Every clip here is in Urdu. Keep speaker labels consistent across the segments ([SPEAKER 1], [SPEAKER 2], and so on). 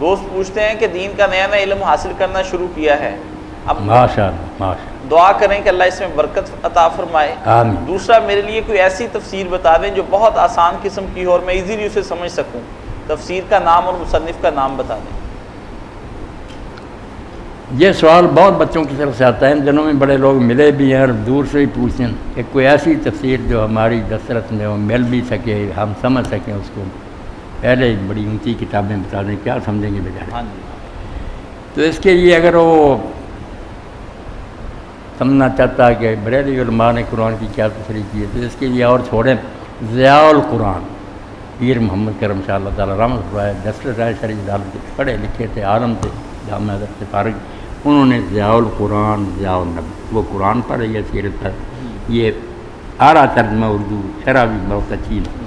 [SPEAKER 1] دوست پوچھتے ہیں کہ دین کا نیا نیا علم حاصل کرنا شروع کیا ہے، اب
[SPEAKER 2] ماشاءاللہ
[SPEAKER 1] دعا کریں کہ اللہ اس میں برکت عطا فرمائے۔
[SPEAKER 2] آمین۔
[SPEAKER 1] دوسرا، میرے لیے کوئی ایسی تفسیر بتا دیں جو بہت آسان قسم کی ہو اور میں ایزیلی اسے سمجھ سکوں، تفسیر کا نام اور مصنف کا نام بتا دیں۔
[SPEAKER 2] یہ سوال بہت بچوں کی طرف سے آتا ہے، ان دنوں میں بڑے لوگ ملے بھی ہیں اور دور سے ہی پوچھتے ہیں کہ کوئی ایسی تفسیر جو ہماری دسترس میں وہ مل بھی سکے، ہم سمجھ سکیں اس کو۔ پہلے بڑی اونچی کتابیں بتا دیں، کیا سمجھیں گے بیچارے۔
[SPEAKER 1] ہاں جی،
[SPEAKER 2] تو اس کے لیے اگر وہ سمجھنا چاہتا ہے کہ بریلوی علماء نے قرآن کی کیا تفسیر کی ہے، تو اس کے لیے اور چھوڑیں ضیاء القرآن، پیر محمد کرم شاہ اللہ تعالیٰ رحمۃ اللہ، دسترس رائے شریف عدالت کے پڑھے لکھے تھے، عالم تھے، جامعہ ادب سے فارغ، انہوں نے ضیاء القرآن، ضیاء النبی، وہ قرآن پڑھے یا سیرت پر، یہ آرا ترجمہ اردو شرح بھی بہت اچھی ہے۔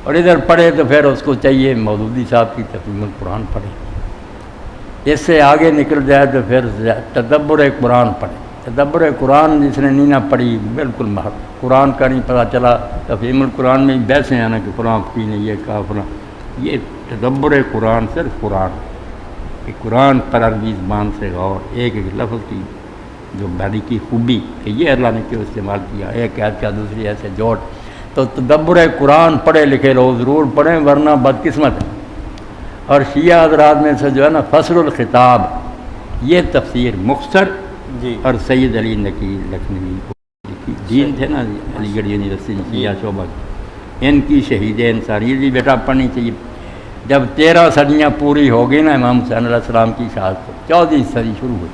[SPEAKER 2] اور ادھر پڑھے تو پھر اس کو چاہیے مودودی صاحب کی تفہیم القرآن پڑھے، اس سے آگے نکل جائے تو پھر تدبر قرآن پڑھے۔ تدبر قرآن جس نے نہیں نہ پڑھی بالکل محض قرآن کا نہیں پتہ چلا، تفہیم القرآن میں بحثیں ہیں نا کہ فلاں کی نے یہ کہا فلاں، یہ تدبر قرآن صرف قرآن کہ قرآن پر عربی زبان سے غور، ایک ایک لفظ کی جو باریکی خوبی کہ یہ اللہ نے کیوں استعمال کیا، ایک آیت کا دوسری ایسے جوڑ، تو تدبر قرآن پڑھے لکھے لوگ ضرور پڑھیں ورنہ بدقسمت ہے۔ اور شیعہ حضرات میں سے جو ہے نا فصل الخطاب، یہ تفسیر مختصر
[SPEAKER 1] جی،
[SPEAKER 2] اور سید علی نقیل لکھنوی کو لکھی، دین تھے نا علی گڑھ یونیورسٹی شیعہ شعبہ کی، ان کی شہید انسانیت بھی بیٹا پڑھنی چاہیے۔ جب 13 صدیاں پوری ہو گئی نا امام حسین علیہ السلام کی شہادت کو، 14ویں صدی شروع ہوئی،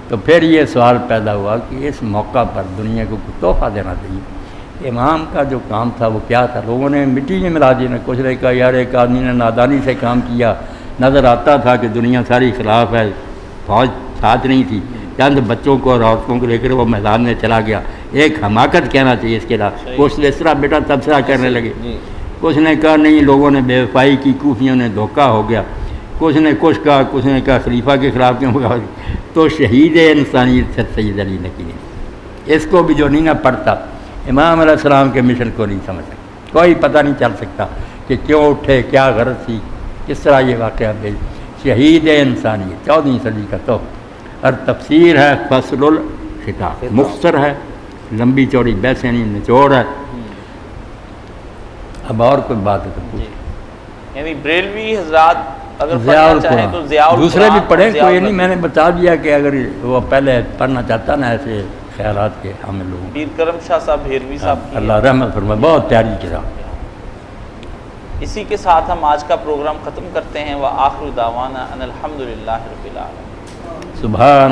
[SPEAKER 2] تو پھر یہ سوال پیدا ہوا کہ اس موقع پر دنیا کو کچھ تحفہ دینا چاہیے۔ امام کا جو کام تھا وہ کیا تھا؟ لوگوں نے مٹی میں ملا دی نا، کچھ نے کہا یار ایک آدمی نے نادانی سے کام کیا، نظر آتا تھا کہ دنیا ساری خلاف ہے، فوج ساتھ نہیں تھی، چند بچوں کو اور عورتوں کو لے کر وہ میدان میں چلا گیا، ایک حماقت کہنا چاہیے اس کے علاوہ۔ کچھ اس طرح بیٹا تبصرہ کرنے لگے، کچھ نے کہا نہیں لوگوں نے بے وفائی کی، کوفیوں نے دھوکہ ہو گیا، کچھ نے کچھ کہا، کچھ نے کہا خلیفہ کے خلاف کیوں کہا۔ تو شہید انسانیت سے سید علی نقی، اس کو بھی جو نہیں نہ پڑھتا امام علیہ السلام کے مشن کو نہیں سمجھ سکتا، کوئی پتہ نہیں چل سکتا کہ کیوں اٹھے، کیا غرض تھی، کس طرح یہ واقعہ بھیج۔ شہید انسانیت 14ویں صدی کا تو، اور تفسیر ہے فصل الخطاب، مختصر ہے، لمبی چوڑی بحثیں نہیں، نچوڑ ہے۔ اب اور کوئی بات ہے تو پوچھ۔
[SPEAKER 1] یعنی بریلوی حضرات اگر
[SPEAKER 2] ضیاء
[SPEAKER 1] پڑھنا چاہیں تو
[SPEAKER 2] القرآن،
[SPEAKER 1] ضیاء القرآن،
[SPEAKER 2] دوسرے بھی پڑھیں،
[SPEAKER 1] ضیاء
[SPEAKER 2] کوئی نہیں،
[SPEAKER 1] النبی۔
[SPEAKER 2] میں نے بتا دیا کہ اگر وہ پہلے پڑھنا چاہتا نا ایسے خیالات کے حامل لوگوں،
[SPEAKER 1] پیر کرم شاہ صاحب بھیروی صاحب کی
[SPEAKER 2] اللہ رحمت فرمائے، بہت پیاری کتاب۔
[SPEAKER 1] اسی کے ساتھ ہم آج کا پروگرام ختم کرتے ہیں۔ وآخر دعوانا ان الحمدللہ رب العالمین۔
[SPEAKER 2] سبحان